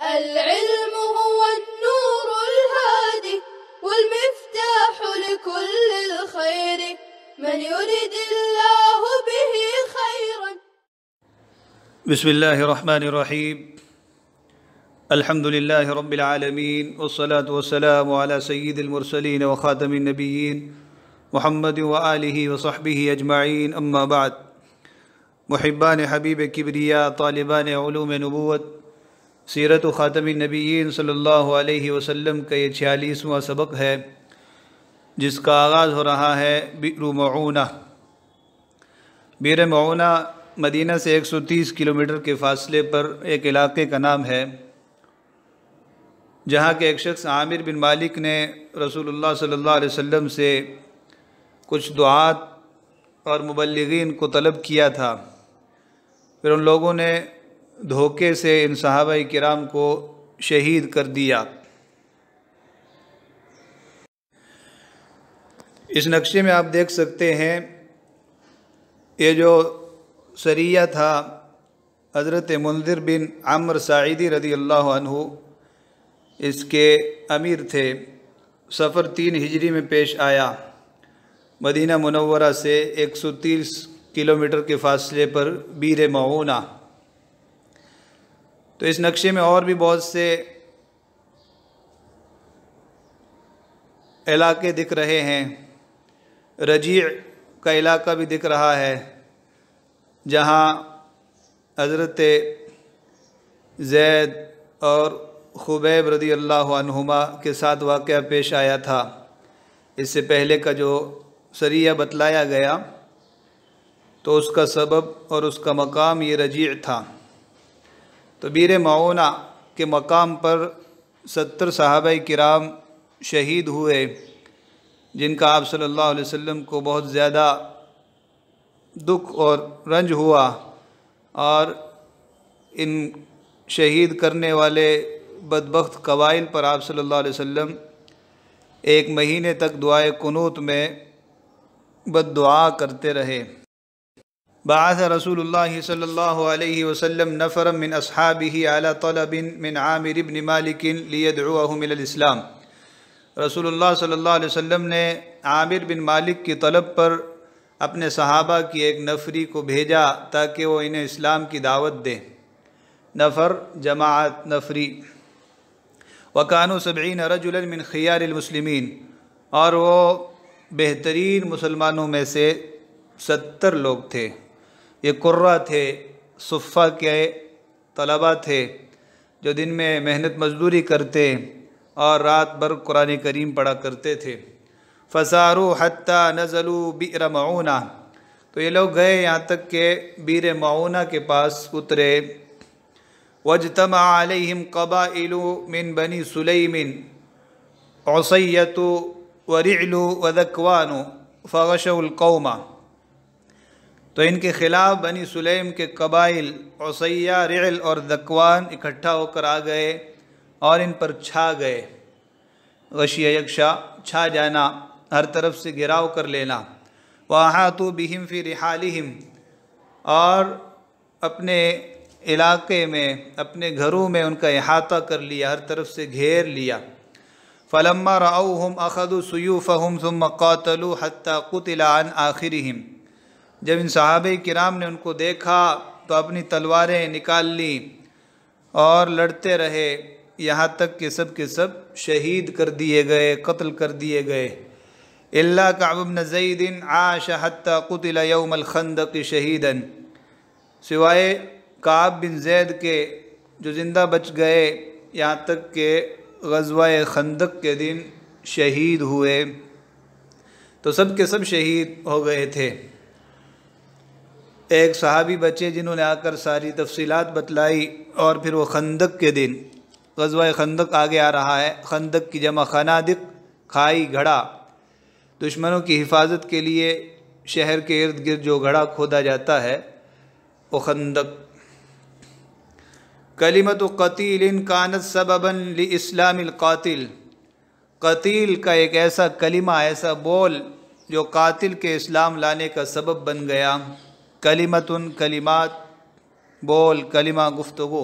العلم هو النور الهادي والمفتاح لكل الخير من يرد الله به خيرا. بسم اللہ الرحمن الرحیم. الحمد للہ رب العالمین والصلاة والسلام علی سید المرسلین وخاتم النبیین محمد وآلہ وصحبہ اجمعین. اما بعد. محبان حبیب کبریا، طالبان علوم نبوت، سیرت و خاتم النبیین صلی اللہ علیہ وسلم کا یہ 46واں سبق ہے، جس کا آغاز ہو رہا ہے بئر معونہ. بئر معونہ مدینہ سے 130 کلومیٹر کے فاصلے پر ایک علاقے کا نام ہے، جہاں کے ایک شخص عامر بن مالک نے رسول اللہ صلی اللہ علیہ وسلم سے کچھ دعات اور مبلغین کو طلب کیا تھا. پھر ان لوگوں نے دھوکے سے ان صحابہ کرام کو شہید کر دیا. اس نقشے میں آپ دیکھ سکتے ہیں، یہ جو سریہ تھا حضرت منذر بن عمرو ساعدی رضی اللہ عنہ اس کے امیر تھے. سفر 3 ہجری میں پیش آیا. مدینہ منورہ سے 130 کلومیٹر کے فاصلے پر بئر معونہ. تو اس نقشے میں اور بھی بہت سے علاقے دکھ رہے ہیں. رجیع کا علاقہ بھی دکھ رہا ہے، جہاں حضرت زید اور خبیب رضی اللہ عنہما کے ساتھ واقعہ پیش آیا تھا. اس سے پہلے کا جو سریہ بتلایا گیا تو اس کا سبب اور اس کا مقام یہ رجیع تھا. تو بئر معونہ کے مقام پر 70 صحابہ کرام شہید ہوئے، جن کا آپ صلی اللہ علیہ وسلم کو بہت زیادہ دکھ اور رنج ہوا، اور ان شہید کرنے والے بدبخت قبائل پر آپ صلی اللہ علیہ وسلم 1 مہینے تک دعائے قنوت میں بد دعا کرتے رہے. بعث رسول اللہ صلی اللہ علیہ وسلم نفرا من اصحابہ علی طلب من عامر بن مالک لیدعوہم الی الاسلام. رسول اللہ صلی اللہ علیہ وسلم نے عامر بن مالک کی طلب پر اپنے صحابہ کی ایک نفری کو بھیجا تاکہ وہ انہیں اسلام کی دعوت دے. نفر جماعت، نفری. وَكَانُوا 70 رَجُلًا مِنْ خِيَارِ الْمُسْلِمِينَ، اور وہ بہترین مسلمانوں میں سے 70 لوگ تھے. یہ قرہ تھے، صفہ کے طلبہ تھے، جو دن میں محنت مزدوری کرتے اور رات بھر قرآن کریم پڑھا کرتے تھے. فَسَارُوا حَتَّى نَزَلُوا بِئْرَ معونہ، تو یہ لوگ گئے یہاں تک کہ بئر معونہ کے پاس اترے. وَاجْتَمَعَ عَلَيْهِمْ قَبَائِلُ مِنْ بَنِي سُلَيْمٍ عُصَيَّةُ وَرِعْلُ وَذَكْوَانُ فَغَشَوُا الْقَوْمَ. تو ان کے خلاف بنی سلیم کے قبائل عصیہ، رعل اور ذکوان اکٹھا ہو کر آ گئے اور ان پر چھا گئے. غشیہ یکشا، چھا جانا، ہر طرف سے گھیراؤ کر لینا. وَأَحَاطُوا بِهِمْ فِي رِحَالِهِمْ، اور اپنے علاقے میں، اپنے گھروں میں ان کا احاطہ کر لیا، ہر طرف سے گھیر لیا. فَلَمَّا رَأَوْهُمْ أَخَذُوا سُيُوفَهُمْ ثُمَّ قَاتَلُوا حَتَّى قُتِلَ عَنْ آخِرِهِمْ. جب ان صحابہ کرام نے ان کو دیکھا تو اپنی تلواریں نکال لیں اور لڑتے رہے، یہاں تک کہ سب کے سب شہید کر دیے گئے، قتل کر دیے گئے. إِلَّا كَعْبُ بْنَ زَيْدٍ عَاشَ حَتَّى قُتِلَ يَوْمَ الْخَنْدَقِ شَهِيدًا، سوائے کعب بن زید کے جو زندہ بچ گئے یہاں تک کہ غزوہ خندق کے دن شہید ہوئے. تو سب کے سب شہید ہو گئے تھے. ایک صحابی بچے جنہوں نے آ کر ساری تفصیلات بتلائی، اور پھر وہ خندق کے دن، غزوہ خندق آگے آ رہا ہے. خندق کی جمع خنادق، کھائی، گھڑا. دشمنوں کی حفاظت کے لیے شہر کے ارد گرد جو گھڑا کھودا جاتا ہے وہ خندق. کلمۃ قتیل کانت سببا لاسلام القاتل، قتیل کا ایک ایسا کلمہ، ایسا بول جو قاتل کے اسلام لانے کا سبب بن گیا. کلمۃ، کلمات، بول، کلمہ، گفتگو.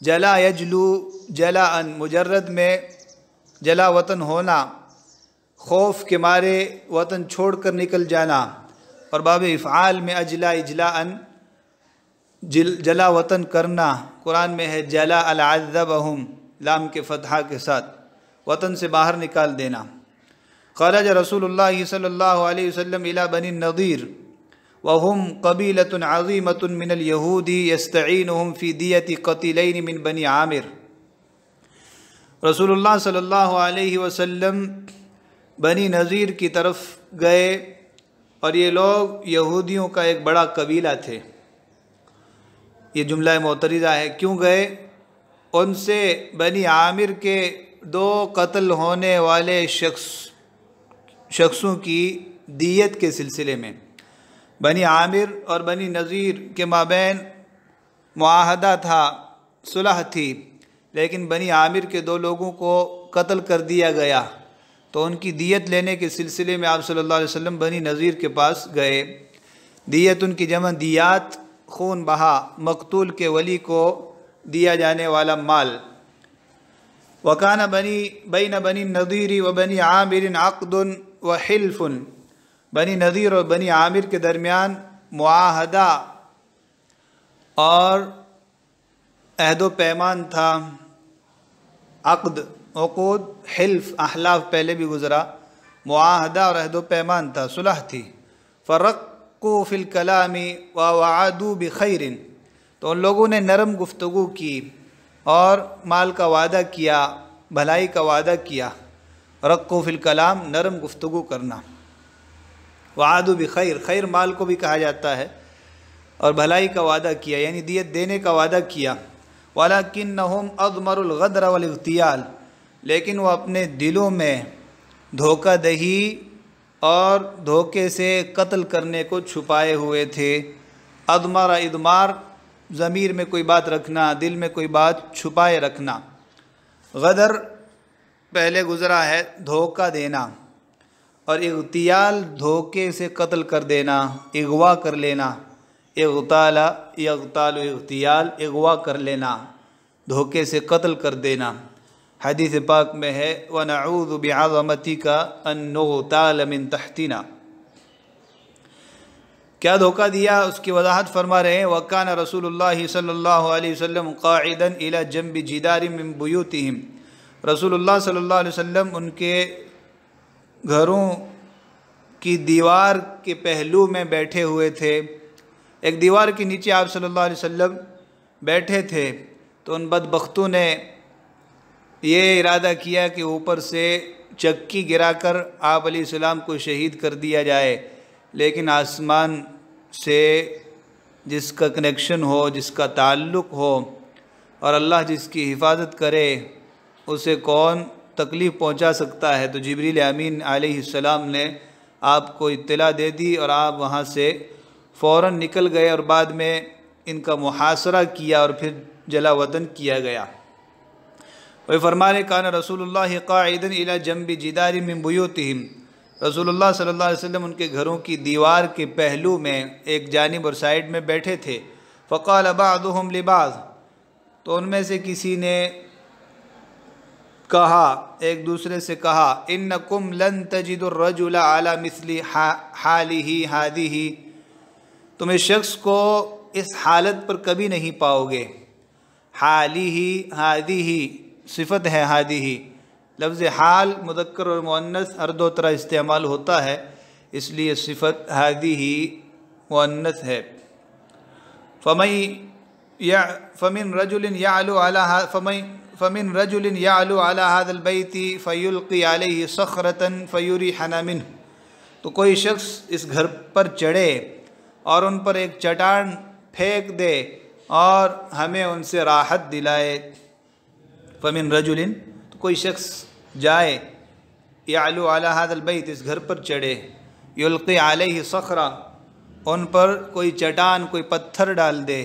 جلا یجلو جلا ان مجرد میں جلا وطن ہونا، خوف کے مارے وطن چھوڑ کر نکل جانا، اور باب افعال میں اجلا اجلا ان جلا وطن کرنا، قرآن میں ہے جلا العذبہم لام کے فتحہ کے ساتھ، وطن سے باہر نکال دینا۔ خرج رسول اللہ صلی اللہ علیہ وسلم الی بنی النضیر وهم قبیلۃ عظیمۃ من الیہود یستعینہم فی دیۃ قتیلین من بنی عامر۔ رسول اللہ صلی اللہ علیہ وسلم بنی نضیر کی طرف گئے، اور یہ لوگ یہودیوں کا ایک بڑا قبیلہ تھے۔ یہ جملہ معترضہ ہے، کیوں گئے؟ ان سے بنی عامر کے 2 قتل ہونے والے شخصوں کی دیت کے سلسلے میں۔ بنی عامر اور بنی نضیر کے مابین معاہدہ تھا، صلح تھی، لیکن بنی عامر کے 2 لوگوں کو قتل کر دیا گیا، تو ان کی دیت لینے کے سلسلے میں آپ صلی اللہ علیہ وسلم بنی نضیر کے پاس گئے۔ دیت ان کی جمع دیات، خون بہا، مقتول کے ولی کو دیا جانے والا مال۔ وَكَانَ بَيْنَ بَنِي النَّضِيرِ وَبَنِي عَامِرٍ عَقْدٌ وَحِلْفٌ۔ بنی نضیر اور بنی عامر کے درمیان معاہدہ اور عہد و پیمان تھا، عقد، عقود، حلف، احلاف پہلے بھی گزرا، معاہدہ اور عہد و پیمان تھا، صلح تھی۔ فَرَقُّوا فِي الْكَلَامِ وَوَعَدُوا بِخَيْرٍ۔ تو ان لوگوں نے نرم گفتگو کی اور مال کا وعدہ کیا، بھلائی کا وعدہ کیا۔ رقوا فی الکلام، نرم گفتگو کرنا۔ وعدوا بخیر، خیر مال کو بھی کہا جاتا ہے، اور بھلائی کا وعدہ کیا، یعنی دیت دینے کا وعدہ کیا۔ وَلَكِنَّهُمْ أَضْمَرُوا الْغَدْرَ وَالِاغْتِيَالَ، لیکن وہ اپنے دلوں میں دھوکہ دہی اور دھوکے سے قتل کرنے کو چھپائے ہوئے تھے۔ اضمر، ادمار، ضمیر میں کوئی بات رکھنا، دل میں کوئی بات چھپائے رکھنا۔ غدر پہلے گزرا ہے، دھوکہ دینا، اور اغتیال دھوکے سے قتل کر دینا، اغوا کر لینا۔ اغتال، یغتال، اغتیال، اغوا کر لینا، دھوکے سے قتل کر دینا۔ حدیث پاک میں ہے وَنَعُوذُ بِعَظَمَتِكَ أَن نُغْتَالَ مِن تَحْتِنَا۔ کیا دھوکہ دیا، اس کی وضاحت فرما رہے ہیں۔ وَكَانَ رسول اللہ صلی اللہ علیہ وسلم قاعدا إلى جنب جدار من بيوتهم۔ رسول اللہ صلی اللہ علیہ وسلم ان کے گھروں کی دیوار کے پہلو میں بیٹھے ہوئے تھے۔ ایک دیوار کے نیچے آپ صلی اللہ علیہ وسلم بیٹھے تھے، تو ان بدبختوں نے یہ ارادہ کیا کہ اوپر سے چکی گرا کر آپ علیہ السلام کو شہید کر دیا جائے، لیکن آسمان سے جس کا کنیکشن ہو، جس کا تعلق ہو، اور اللہ جس کی حفاظت کرے، اسے کون تکلیف پہنچا سکتا ہے؟ تو جبریل امین علیہ السلام نے آپ کو اطلاع دے دی، اور آپ وہاں سے فوراً نکل گئے، اور بعد میں ان کا محاصرہ کیا اور پھر جلا وطن کیا گیا۔ وہ فرمانے کان رسول اللہ قاعدا الی جنب جدار من بیوتہم۔ رسول اللہ صلی اللہ علیہ وسلم ان کے گھروں کی دیوار کے پہلو میں ایک جانب اور سائڈ میں بیٹھے تھے۔ فقال بعضهم لبعض، تو ان میں سے کسی نے کہا، ایک دوسرے سے کہا، انکم لن تجدوا الرجل علی مثل حالہ ہذہ، تم اس شخص کو اس حالت پر کبھی نہیں پاؤ گے۔ حالہ ہذہ صفت ہے، ہذہ لفظ حال مذکر اور مؤنث ہر دو طرح استعمال ہوتا ہے، اس لیے صفت ہذہ مؤنث ہے۔ فمن رجل يعلو على هذا البيت فيلقي عليه صخرة فيريحنا منه، تو کوئی شخص اس گھر پر چڑھے اور ان پر ایک چٹان پھینک دے اور ہمیں ان سے راحت دلائے۔ فمن رجل، تو کوئی شخص جائے، يعلو على هذا البيت، اس گھر پر چڑھے، يلقي عليه صخرة، ان پر کوئی چٹان، کوئی پتھر ڈال دے،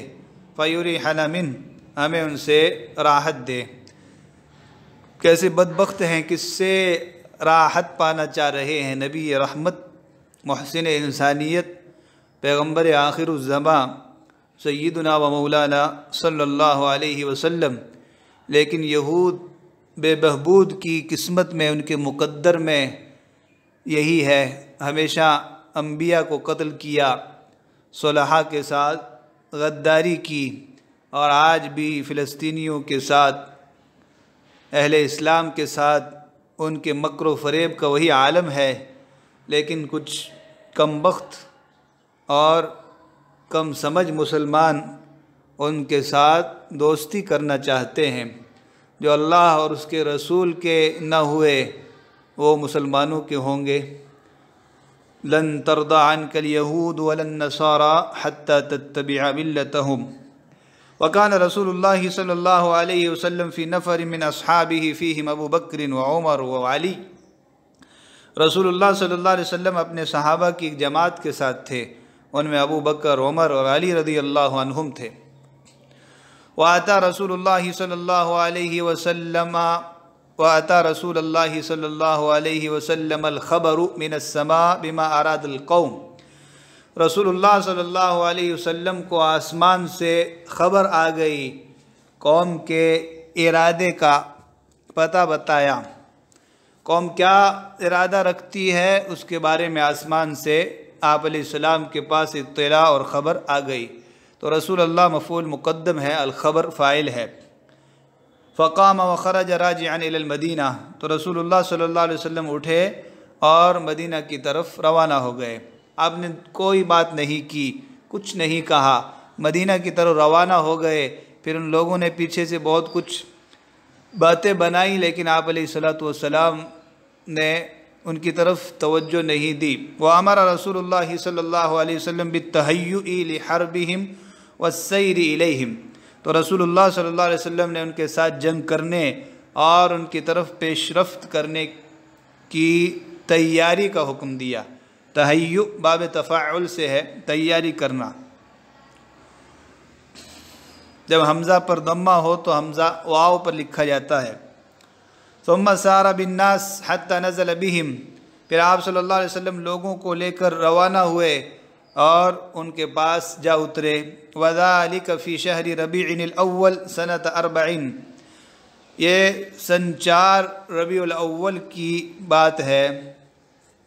فيريحنا منه، ہمیں ان سے راحت دے۔ کیسے بدبخت ہیں، کس سے راحت پانا چاہ رہے ہیں؟ نبی رحمت، محسن انسانیت، پیغمبر آخر الزماں سیدنا و مولانا صلی اللہ علیہ وسلم، لیکن یہود بے بہبود کی قسمت میں، ان کے مقدر میں یہی ہے، ہمیشہ انبیاء کو قتل کیا، صلحاء کے ساتھ غداری کی، اور آج بھی فلسطینیوں کے ساتھ، اہل اسلام کے ساتھ ان کے مکر و فریب کا وہی عالم ہے۔ لیکن کچھ کم بخت اور کم سمجھ مسلمان ان کے ساتھ دوستی کرنا چاہتے ہیں۔ جو اللہ اور اس کے رسول کے نہ ہوئے وہ مسلمانوں کے ہوں گے۔ لن ترضى عنك اليهود ولا النصارى حتى تتبع ملتهم۔ وكان رسول الله صلى الله عليه وسلم في نفر من اصحابه فيهم ابو بکر وعمر وعلی۔ رسول اللہ صلی اللہ علیہ وسلم اپنے صحابہ کی ایک جماعت کے ساتھ تھے، ان میں ابو بکر، عمر اور علی رضی اللہ عنہم تھے۔ وَأَتَى رسول اللہ صلی اللہ علیہ وسلم وَأَتَى رسول اللہ صلی اللہ علیہ وسلم الخبر من السماء بما اراد القوم۔ رسول اللہ صلی اللہ علیہ وسلم کو آسمان سے خبر آ گئی، قوم کے ارادے کا پتہ بتایا، قوم کیا ارادہ رکھتی ہے اس کے بارے میں آسمان سے آپ علیہ السلام کے پاس اطلاع اور خبر آ گئی۔ تو رسول اللہ مفعول مقدم ہے، الخبر فاعل ہے۔ فقام وخرج راجعا الى المدینہ، تو رسول اللہ صلی اللہ علیہ وسلم اٹھے اور مدینہ کی طرف روانہ ہو گئے۔ آپ نے کوئی بات نہیں کی، کچھ نہیں کہا، مدینہ کی طرف روانہ ہو گئے۔ پھر ان لوگوں نے پیچھے سے بہت کچھ باتیں بنائی، لیکن آپ علیہ الصلوۃ والسلام نے ان کی طرف توجہ نہیں دی۔ وَأَمَرَ رسول اللہ صلی اللہ علیہ وسلم بِالتَّهَيُّئِ لِحَرْبِهِمْ وَالسَّيْرِ إِلَيْهِمْ، تو رسول اللہ صلی اللہ علیہ وسلم نے ان کے ساتھ جنگ کرنے اور ان کی طرف پیش رفت کرنے کی تیاری کا حکم دیا۔ تہیّؤ باب تفاعل سے ہے، تیاری کرنا۔ جب حمزہ پر ضمہ ہو تو حمزہ واو پر لکھا جاتا ہے۔ ثم سار بالناس حتى نزل بهم، پھر آپ صلی اللہ علیہ وسلم لوگوں کو لے کر روانہ ہوئے اور ان کے پاس جا اترے۔ وذلك في شهر ربيع الاول سنة 40، یہ سن 4 ربیع الاول کی بات ہے،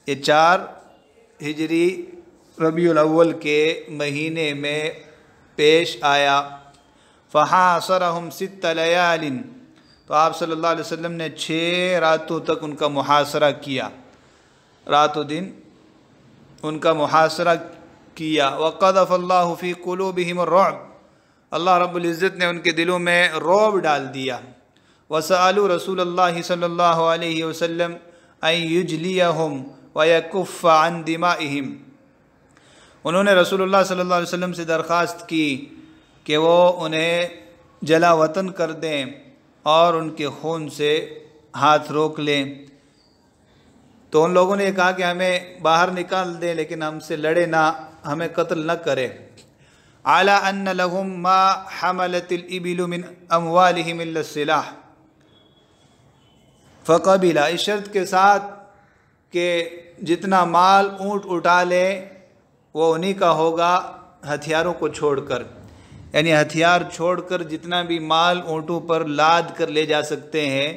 یہ 4 ہجری ربیع الاول کے مہینے میں پیش آیا۔ فحاصرهم 6 لیال، تو آپ صلی اللہ علیہ وسلم نے 6 راتوں تک ان کا محاصرہ کیا، رات و دن ان کا محاصرہ کیا۔ وقذف اللہ فی قلوبہم الرعب، اللہ رب العزت نے ان کے دلوں میں رعب ڈال دیا۔ وسألوا رسول اللہ صلی اللہ علیہ وسلم ان یجلیہم ویکف عن دمائہم، انہوں نے رسول اللہ صلی اللہ علیہ وسلم سے درخواست کی کہ وہ انہیں جلا وطن کر دیں اور ان کے خون سے ہاتھ روک لیں۔ تو ان لوگوں نے یہ کہا کہ ہمیں باہر نکال دیں لیکن ہم سے لڑے نہ، ہمیں قتل نہ کرے۔ علی ان لہم ما حملت الابل من اموالہم الا السلاح، فقبل، اس شرط کے ساتھ کہ جتنا مال اونٹ اٹھا لے وہ انہی کا ہوگا ہتھیاروں کو چھوڑ کر، یعنی ہتھیار چھوڑ کر جتنا بھی مال اونٹوں پر لاد کر لے جا سکتے ہیں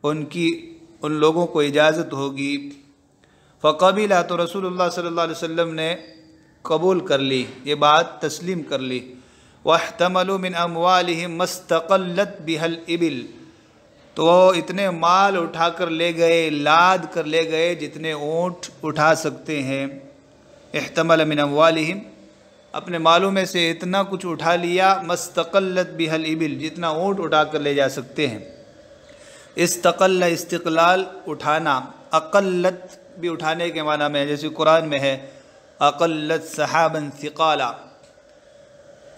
ان لوگوں کو اجازت ہوگی۔ فقبل، تو رسول اللہ صلی اللہ علیہ وسلم نے قبول کر لی، یہ بات تسلیم کر لی۔ واحتملوا من اموالہم ما استقلت بها الابل، تو وہ اتنے مال اٹھا کر لے گئے، لاد کر لے گئے جتنے اونٹ اٹھا سکتے ہیں۔ احتمل من اموالہم، اپنے مالوں میں سے اتنا کچھ اٹھا لیا، مستقلت بها الابل، جتنا اونٹ اٹھا کر لے جا سکتے ہیں۔ استقل استقلال اٹھانا، اقلت بھی اٹھانے کے معنی میں ہے، جیسے قرآن میں ہے اقلت سحابا ثقالا،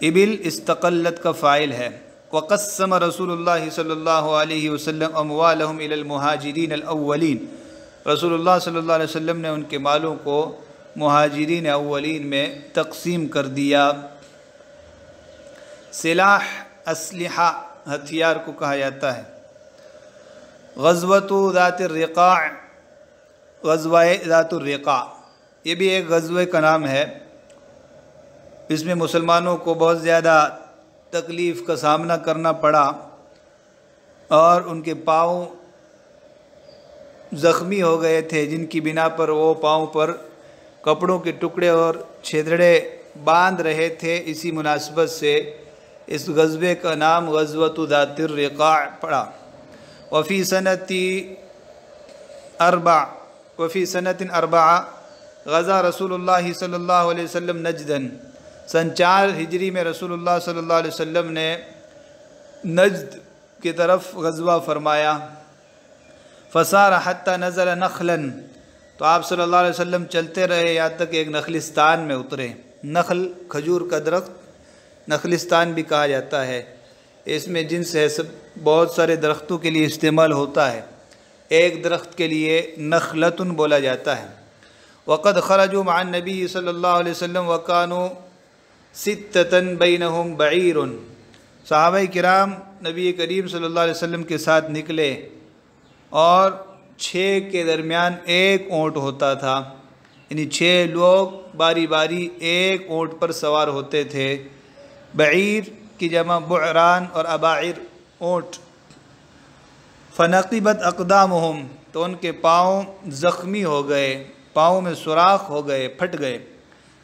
ابل استقلت کا فاعل ہے۔ وقسم رسول اللہ صلی اللہ علیہ وسلم اموالہم الی المہاجرین الاولین، رسول اللہ صلی اللہ علیہ وسلم نے ان کے مالوں کو مہاجرین اولین میں تقسیم کر دیا۔ سلاح، اسلحہ، ہتھیار کو کہا جاتا ہے۔ غزوۃ ذات الرقاع، غزوہ ذات الرقاع، یہ بھی ایک غزوے کا نام ہے۔ اس میں مسلمانوں کو بہت زیادہ تکلیف کا سامنا کرنا پڑا اور ان کے پاؤں زخمی ہو گئے تھے، جن کی بنا پر وہ پاؤں پر کپڑوں کے ٹکڑے اور چھیدڑے باندھ رہے تھے۔ اسی مناسبت سے اس غزوے کا نام غزوۃ ذات الرقاع پڑا۔ وفی سنۃ اربع غزا رسول اللہ صلی اللہ علیہ وسلم نجدن، سن 4 ہجری میں رسول اللہ صلی اللہ علیہ وسلم نے نجد کی طرف غزوہ فرمایا۔ فسار حتی نزل نخلا، تو آپ صلی اللہ علیہ وسلم چلتے رہے یہاں تک ایک نخلستان میں اترے۔ نخل کھجور کا درخت نخلستان بھی کہا جاتا ہے، اس میں جنس ہے، سب بہت سارے درختوں کے لیے استعمال ہوتا ہے، ایک درخت کے لیے نخلتن بولا جاتا ہے۔ وقد خرجوا مع النبی صلی اللہ علیہ وسلم وکانوا 6 بینہم بعیر، صحابہ کرام نبی کریم صلی اللہ علیہ وسلم کے ساتھ نکلے اور 6 کے درمیان ایک اونٹ ہوتا تھا، یعنی 6 لوگ باری باری ایک اونٹ پر سوار ہوتے تھے۔ بعیر کی جمع بعران اور اباعر اونٹ۔ فنقبت اقدامہم، تو ان کے پاؤں زخمی ہو گئے، پاؤں میں سوراخ ہو گئے، پھٹ گئے۔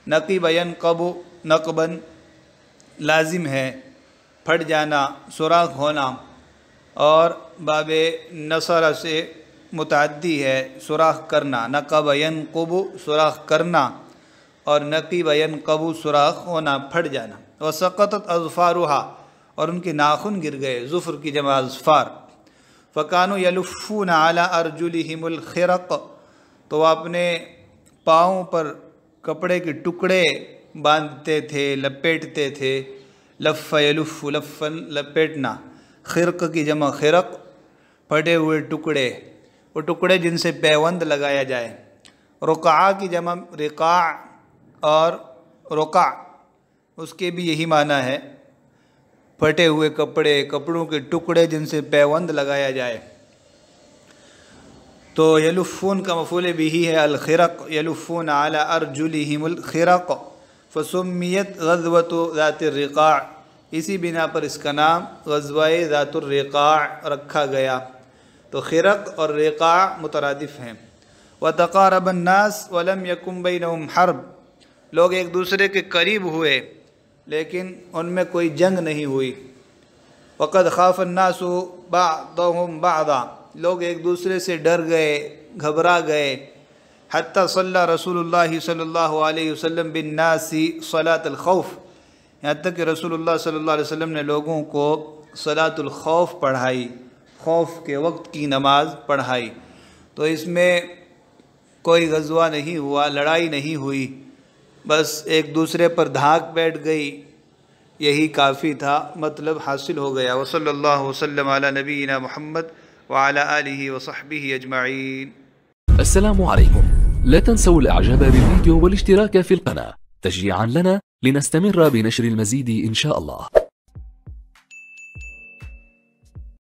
نقب ینقب، نقباً لازم ہے، پھٹ جانا، سوراخ ہونا، اور باب نصر سے متعدی ہے، سوراخ کرنا۔ نقب ینقب سوراخ کرنا، اور نقب ینقب سوراخ ہونا، پھٹ جانا۔ وسقطت اظفارها، اور ان کے ناخن گر گئے، ظفر کی جمع اظفار۔ فکانوا یلفون علی ارجلہم الخرق، تو وہ اپنے پاؤں پر کپڑے کے ٹکڑے باندھتے تھے، لپیٹتے تھے۔ لف یلف، لفن لپیٹنا، خرق کی جمع خرق، پھٹے ہوئے ٹکڑے، وہ ٹکڑے جن سے پیوند لگایا جائے۔ رقعہ کی جمع رقاع، اور رقع اس کے بھی یہی معنی ہے، پھٹے ہوئے کپڑے، کپڑوں کے ٹکڑے جن سے پیوند لگایا جائے۔ تو یلفون کا مفعول بھی ہے الخرق، یلفون علی ارجلہم الخرق، فسمیت غزوۃ ذات الرقاع، اسی بنا پر اس کا نام غزوہ ذات الرقاع رکھا گیا۔ تو خرق اور رقاع مترادف ہیں۔ وتقارب الناس ولم یکن بینہم حرب، لوگ ایک دوسرے کے قریب ہوئے لیکن ان میں کوئی جنگ نہیں ہوئی۔ وقد خاف الناس بعضهم بعضا، لوگ ایک دوسرے سے ڈر گئے، گھبرا گئے۔ حتی صلی رسول اللہ صلی اللہ علیہ وسلم بالناس صلاۃ الخوف، یہاں تک کہ رسول اللہ صلی اللہ علیہ وسلم نے لوگوں کو صلاۃ الخوف پڑھائی، خوف کے وقت کی نماز پڑھائی۔ تو اس میں کوئی غزوہ نہیں ہوا، لڑائی نہیں ہوئی، بس ایک دوسرے پر دھاک بیٹھ گئی، یہی کافی تھا، مطلب حاصل ہو گیا۔ وصلی اللہ وسلم علی نبینا محمد وعلى آله وصحبه أجمعين. السلام عليكم. لا تنسوا الإعجاب بالفيديو والاشتراك في القناة تشجيعا لنا لنستمر بنشر المزيد إن شاء الله.